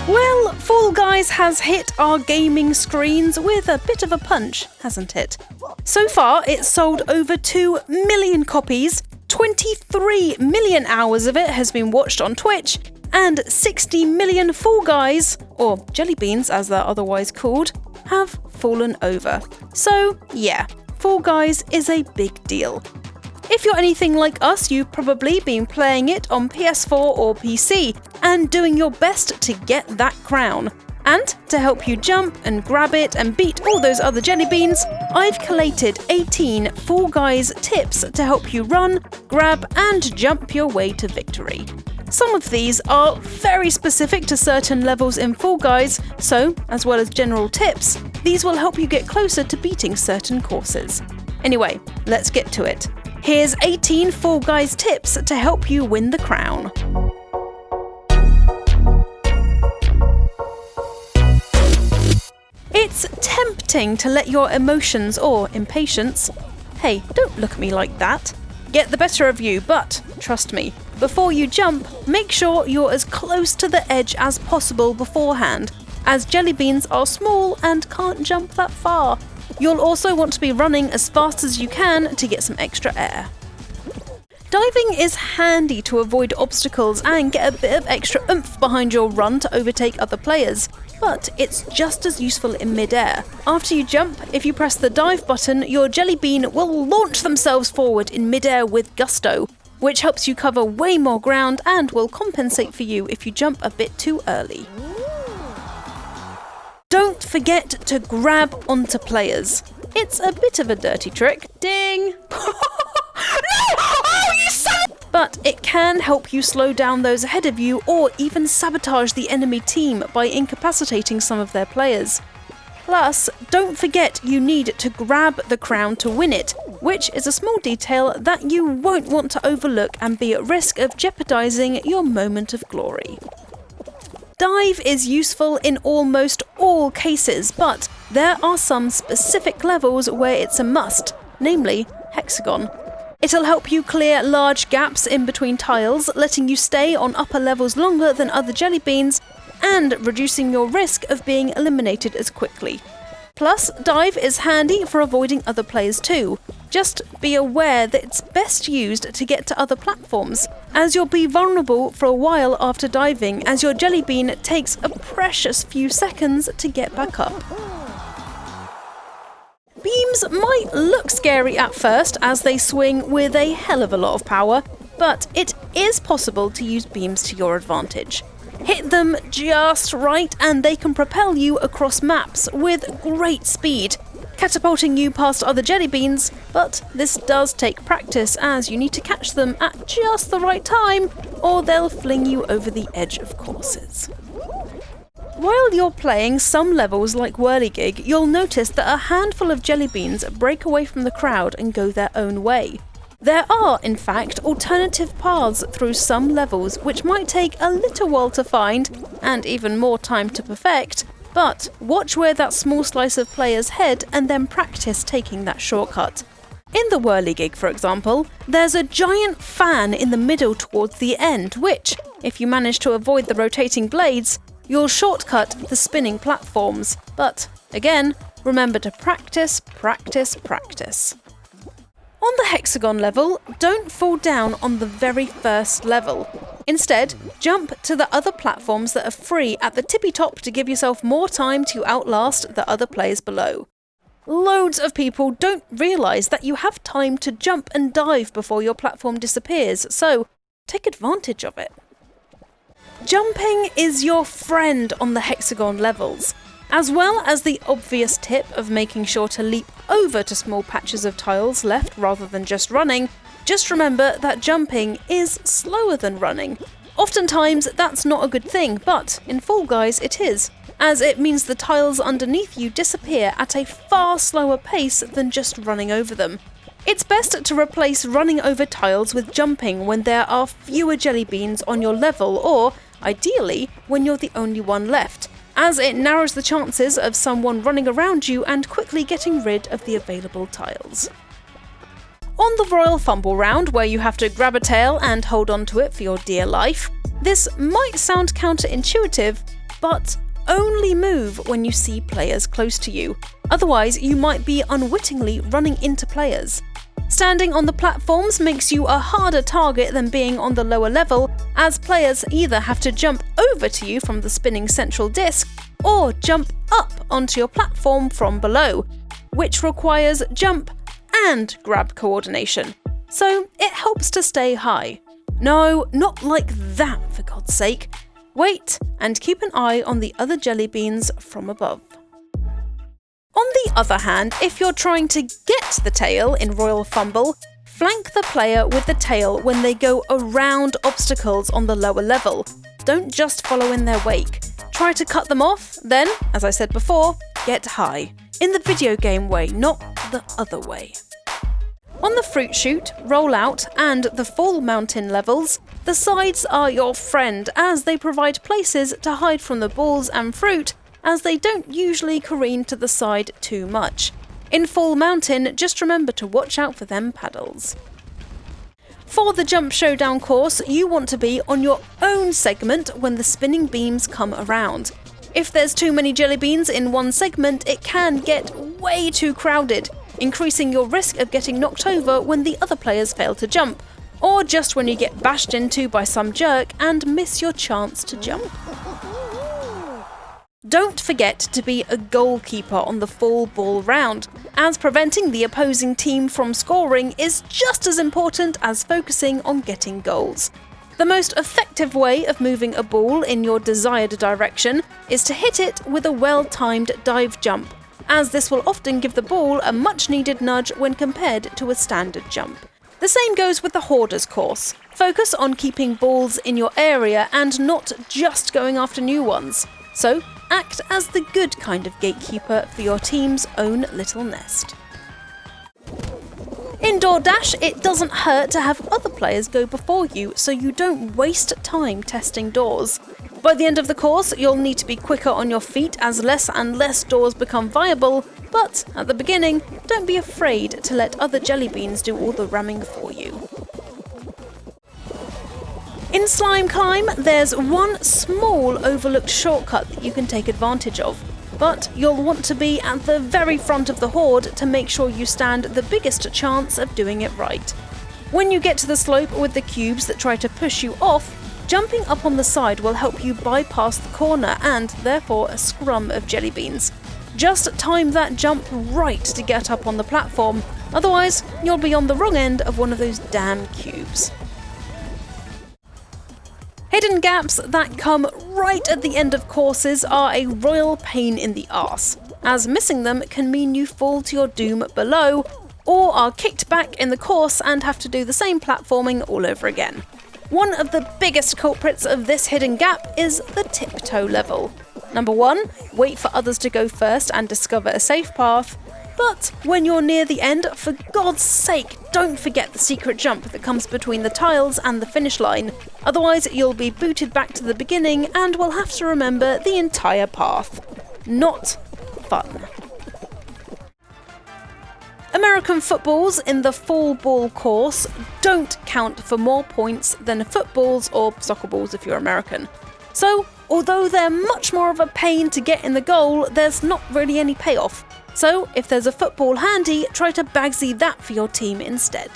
Well, Fall Guys has hit our gaming screens with a bit of a punch, hasn't it? So far, it's sold over 2 million copies, 23 million hours of it has been watched on Twitch, and 60 million Fall Guys, or jellybeans as they're otherwise called, have fallen over. So yeah, Fall Guys is a big deal. If you're anything like us, you've probably been playing it on PS4 or PC and doing your best to get that crown. And to help you jump and grab it and beat all those other jellybeans, I've collated 18 Fall Guys tips to help you run, grab and jump your way to victory. Some of these are very specific to certain levels in Fall Guys, so, as well as general tips, these will help you get closer to beating certain courses. Anyway, let's get to it. Here's 18 Fall Guys tips to help you win the crown. It's tempting to let your emotions or impatience, hey, don't look at me like that, get the better of you, but trust me, before you jump, make sure you're as close to the edge as possible beforehand, as jellybeans are small and can't jump that far. You'll also want to be running as fast as you can to get some extra air. Diving is handy to avoid obstacles and get a bit of extra oomph behind your run to overtake other players, but it's just as useful in mid-air. After you jump, if you press the dive button, your jellybean will launch themselves forward in mid-air with gusto, which helps you cover way more ground and will compensate for you if you jump a bit too early. Don't forget to grab onto players. It's a bit of a dirty trick. Ding! No! Oh, you son! But it can help you slow down those ahead of you or even sabotage the enemy team by incapacitating some of their players. Plus, don't forget you need to grab the crown to win it, which is a small detail that you won't want to overlook and be at risk of jeopardizing your moment of glory. Dive is useful in almost all cases, but there are some specific levels where it's a must, namely HEX-A-GONE. It'll help you clear large gaps in between tiles, letting you stay on upper levels longer than other jellybeans, and reducing your risk of being eliminated as quickly. Plus, dive is handy for avoiding other players too. Just be aware that it's best used to get to other platforms, as you'll be vulnerable for a while after diving, as your jellybean takes a precious few seconds to get back up. Beams might look scary at first as they swing with a hell of a lot of power, but it is possible to use beams to your advantage. Hit them just right and they can propel you across maps with great speed, catapulting you past other jellybeans, but this does take practice as you need to catch them at just the right time or they'll fling you over the edge of courses. While you're playing some levels like Whirligig, you'll notice that a handful of jellybeans break away from the crowd and go their own way. There are, in fact, alternative paths through some levels which might take a little while to find, and even more time to perfect, but watch where that small slice of players head and then practice taking that shortcut. In the Whirligig, for example, there's a giant fan in the middle towards the end which, if you manage to avoid the rotating blades, you'll shortcut the spinning platforms. But, again, remember to practice, practice, practice. On the HEX-A-GONE level, don't fall down on the very first level. Instead, jump to the other platforms that are free at the tippy top to give yourself more time to outlast the other players below. Loads of people don't realise that you have time to jump and dive before your platform disappears, so take advantage of it. Jumping is your friend on the HEX-A-GONE levels. As well as the obvious tip of making sure to leap over to small patches of tiles left rather than just running, just remember that jumping is slower than running. Oftentimes that's not a good thing, but in Fall Guys it is, as it means the tiles underneath you disappear at a far slower pace than just running over them. It's best to replace running over tiles with jumping when there are fewer jellybeans on your level or, ideally, when you're the only one left, as it narrows the chances of someone running around you and quickly getting rid of the available tiles. On the Royal Fumble round, where you have to grab a tail and hold on to it for your dear life, this might sound counterintuitive, but only move when you see players close to you. Otherwise, you might be unwittingly running into players. Standing on the platforms makes you a harder target than being on the lower level, as players either have to jump over to you from the spinning central disc or jump up onto your platform from below, which requires jump and grab coordination. So it helps to stay high. No, not like that, for God's sake. Wait and keep an eye on the other jelly beans from above. On the other hand, if you're trying to get the tail in Royal Fumble, flank the player with the tail when they go around obstacles on the lower level. Don't just follow in their wake. Try to cut them off, then, as I said before, get high. In the video game way, not the other way. On the fruit chute, roll out, and the fall mountain levels, the sides are your friend as they provide places to hide from the balls and fruit, as they don't usually careen to the side too much. In Fall Mountain, just remember to watch out for them paddles. For the Jump Showdown course, you want to be on your own segment when the spinning beams come around. If there's too many jelly beans in one segment, it can get way too crowded, increasing your risk of getting knocked over when the other players fail to jump, or just when you get bashed into by some jerk and miss your chance to jump. Don't forget to be a goalkeeper on the full ball round, as preventing the opposing team from scoring is just as important as focusing on getting goals. The most effective way of moving a ball in your desired direction is to hit it with a well-timed dive jump, as this will often give the ball a much-needed nudge when compared to a standard jump. The same goes with the Hoarders course. Focus on keeping balls in your area and not just going after new ones. So, act as the good kind of gatekeeper for your team's own little nest. Indoor Dash, it doesn't hurt to have other players go before you so you don't waste time testing doors. By the end of the course, you'll need to be quicker on your feet as less and less doors become viable, but at the beginning, don't be afraid to let other jelly beans do all the ramming for you. In Slime Climb, there's one small overlooked shortcut that you can take advantage of, but you'll want to be at the very front of the horde to make sure you stand the biggest chance of doing it right. When you get to the slope with the cubes that try to push you off, jumping up on the side will help you bypass the corner and, therefore, a scrum of jelly beans. Just time that jump right to get up on the platform, otherwise you'll be on the wrong end of one of those damn cubes. Hidden gaps that come right at the end of courses are a royal pain in the arse, as missing them can mean you fall to your doom below, or are kicked back in the course and have to do the same platforming all over again. One of the biggest culprits of this hidden gap is the tiptoe level. Number 1, wait for others to go first and discover a safe path. But when you're near the end, for God's sake, don't forget the secret jump that comes between the tiles and the finish line. Otherwise, you'll be booted back to the beginning and will have to remember the entire path. Not fun. American footballs in the fall ball course don't count for more points than footballs or soccer balls if you're American. So, although they're much more of a pain to get in the goal, there's not really any payoff. So, if there's a football handy, try to bagsy that for your team instead.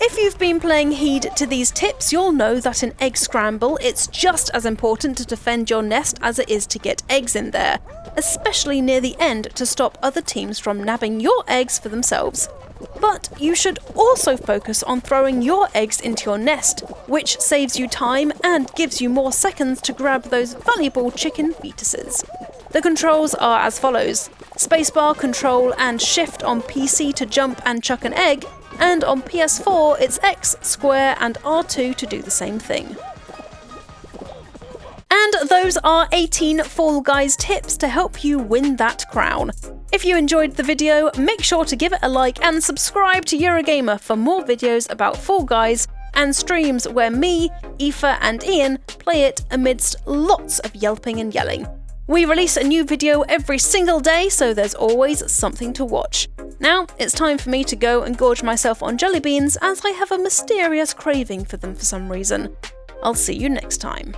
If you've been playing heed to these tips, you'll know that in Egg Scramble, it's just as important to defend your nest as it is to get eggs in there, especially near the end to stop other teams from nabbing your eggs for themselves. But you should also focus on throwing your eggs into your nest, which saves you time and gives you more seconds to grab those valuable chicken fetuses. The controls are as follows: spacebar, control and shift on PC to jump and chuck an egg, and on PS4 it's X, square and R2 to do the same thing. And those are 18 Fall Guys tips to help you win that crown. If you enjoyed the video, make sure to give it a like and subscribe to Eurogamer for more videos about Fall Guys and streams where me, Aoife and Ian play it amidst lots of yelping and yelling. We release a new video every single day, so there's always something to watch. Now, it's time for me to go and gorge myself on jelly beans, as I have a mysterious craving for them for some reason. I'll see you next time.